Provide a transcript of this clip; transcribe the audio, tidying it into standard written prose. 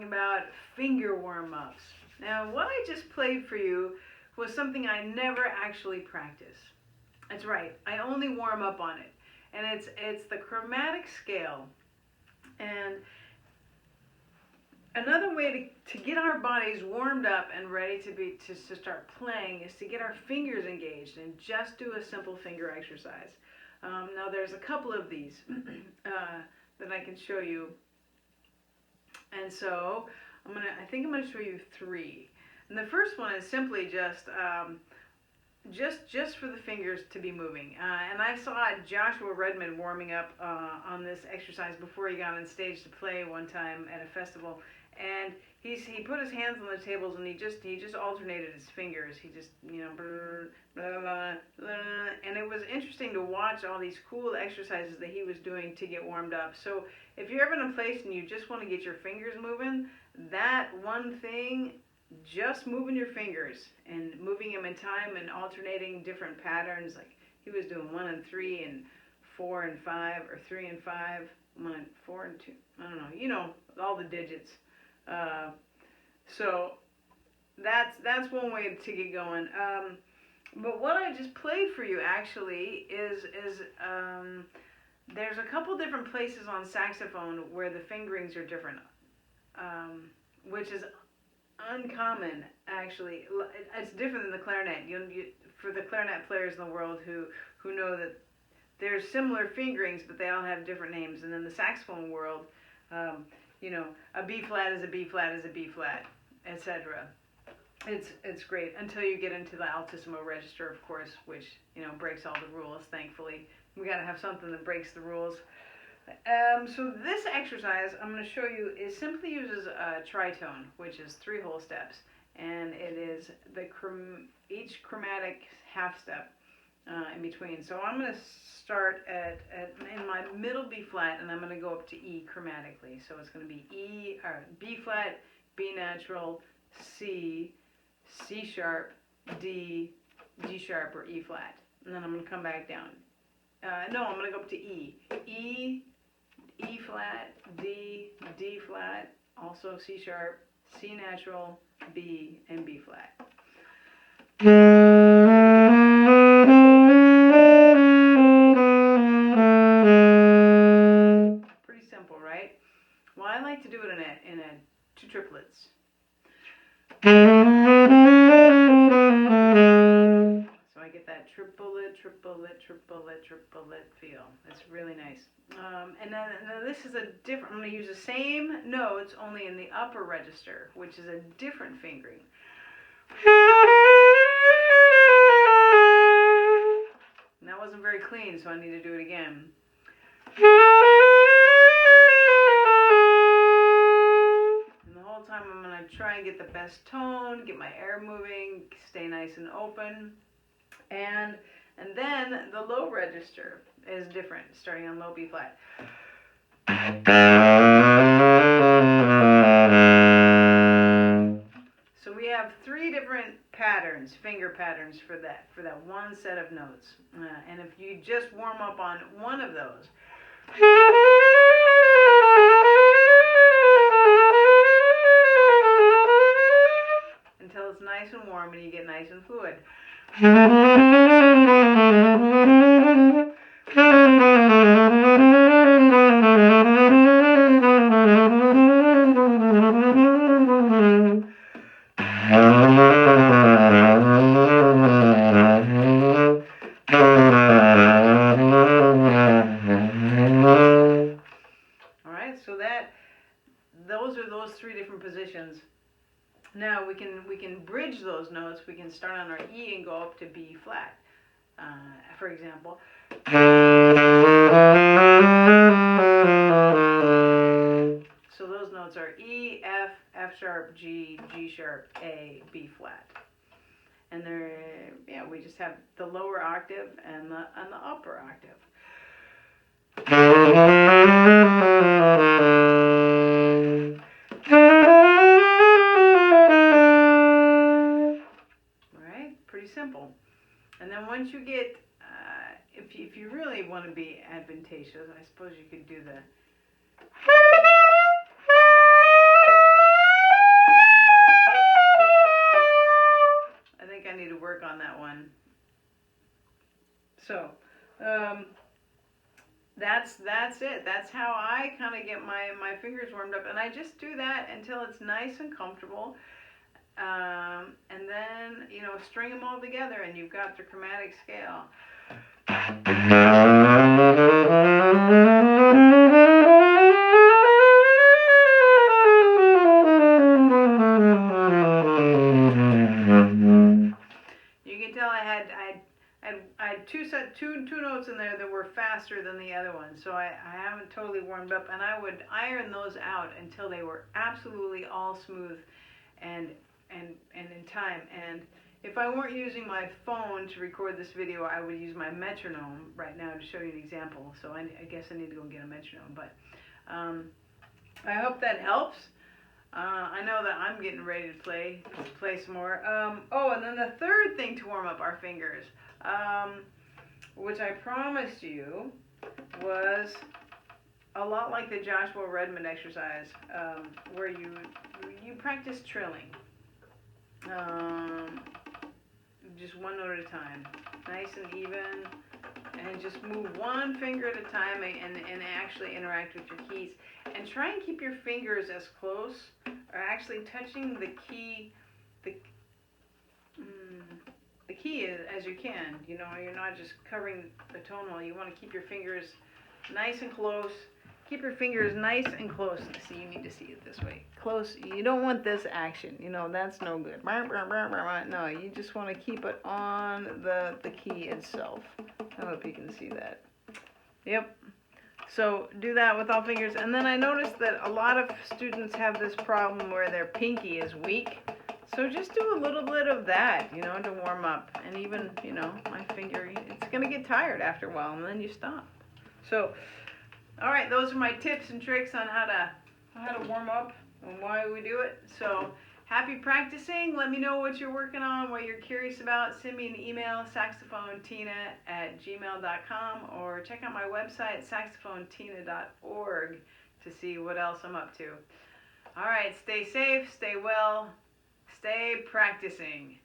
about finger warm-ups. Now, what I just played for you was something I never actually practice. That's right, I only warm up on it. And it's the chromatic scale. And another way to get our bodies warmed up and ready to start playing is to get our fingers engaged and just do a simple finger exercise. Now there's a couple of these that I can show you. And so I think I'm gonna show you 3. And the first one is simply just for the fingers to be moving. And I saw Joshua Redmond warming up on this exercise before he got on stage to play one time at a festival. And he put his hands on the tables and he just alternated his fingers. He just, blah, blah, blah, blah. And it was interesting to watch all these cool exercises that he was doing to get warmed up. So if you're ever in a place and you just want to get your fingers moving, that one thing, just moving your fingers and moving them in time and alternating different patterns, like he was doing 1 and 3 and 4 and 5, or 3 and 5, 1 and 4 and 2. I don't know, all the digits. So that's one way to get going. But what I just played for you actually is there's a couple different places on saxophone where the fingerings are different, which is uncommon actually. It's different than the clarinet. For the clarinet players in the world who know that there's similar fingerings, but they all have different names. And in the saxophone world, a B flat is a B flat is a B flat, etc. It's great until you get into the altissimo register, of course, which breaks all the rules. Thankfully, we got to have something that breaks the rules. So this exercise I'm going to show you simply uses a tritone, which is 3 whole steps, and it is each chromatic half step in between. So I'm going to start in my middle B flat, and I'm going to go up to E chromatically. So it's going to be B flat, B natural, C, C sharp, D, G sharp, or E flat, and then I'm going to come back down. I'm going to go up to E. E flat, D, D flat, also C sharp, C natural, B, and B flat. Pretty simple, right? Well, I like to do it in 2 triplets. So I get that triplet, triplet, triplet, triplet feel. It's really nice. And then this is a different, I'm going to use the same notes, only in the upper register, which is a different fingering. And that wasn't very clean, so I need to do it again. And the whole time I'm going to try and get the best tone, get my air moving, stay nice and open. And then the low register is different, starting on low B flat. So we have 3 different patterns, finger patterns for that one set of notes. And if you just warm up on one of those, until it's nice and warm and you get nice and fluid. Alright, so those are those 3 different positions. Now we can bridge those notes. We can start on our E and go up to B flat, for example. So those notes are E, F, F sharp, G, G sharp, A, B flat. And we just have the lower octave and the upper octave. Pretty simple. And then once you get, if you really want to be advantageous, I suppose you could do the that's it. That's how I kind of get my fingers warmed up, and I just do that until it's nice and comfortable. And then, you know, string them all together and you've got the chromatic scale. You can tell I had two notes in there that were faster than the other one, so I haven't totally warmed up, and I would iron those out until they were absolutely all smooth and in time. And if I weren't using my phone to record this video, I would use my metronome right now to show you an example. So I guess I need to go and get a metronome. But I hope that helps. I know that I'm getting ready to play some more. Oh, and then the third thing to warm up our fingers, which I promised you, was a lot like the Joshua Redmond exercise, where you practice trilling. Just one note at a time, nice and even, and just move one finger at a time and actually interact with your keys. And try and keep your fingers as close, or actually touching the key, the key as you can. You know, you're not just covering the tonal. You want to keep your fingers nice and close. Keep your fingers nice and close. See, you need to see it this way. Close. You don't want this action. You know, that's no good. No, you just want to keep it on the key itself. I hope you can see that. Yep. So do that with all fingers. And then I noticed that a lot of students have this problem where their pinky is weak. So just do a little bit of that, you know, to warm up. And even, you know, my finger, it's going to get tired after a while, and then you stop. So, all right, those are my tips and tricks on how to warm up and why we do it. So happy practicing. Let me know what you're working on, what you're curious about. Send me an email, saxophonetena@gmail.com, or check out my website, saxophonetena.org, to see what else I'm up to. All right, stay safe, stay well, stay practicing.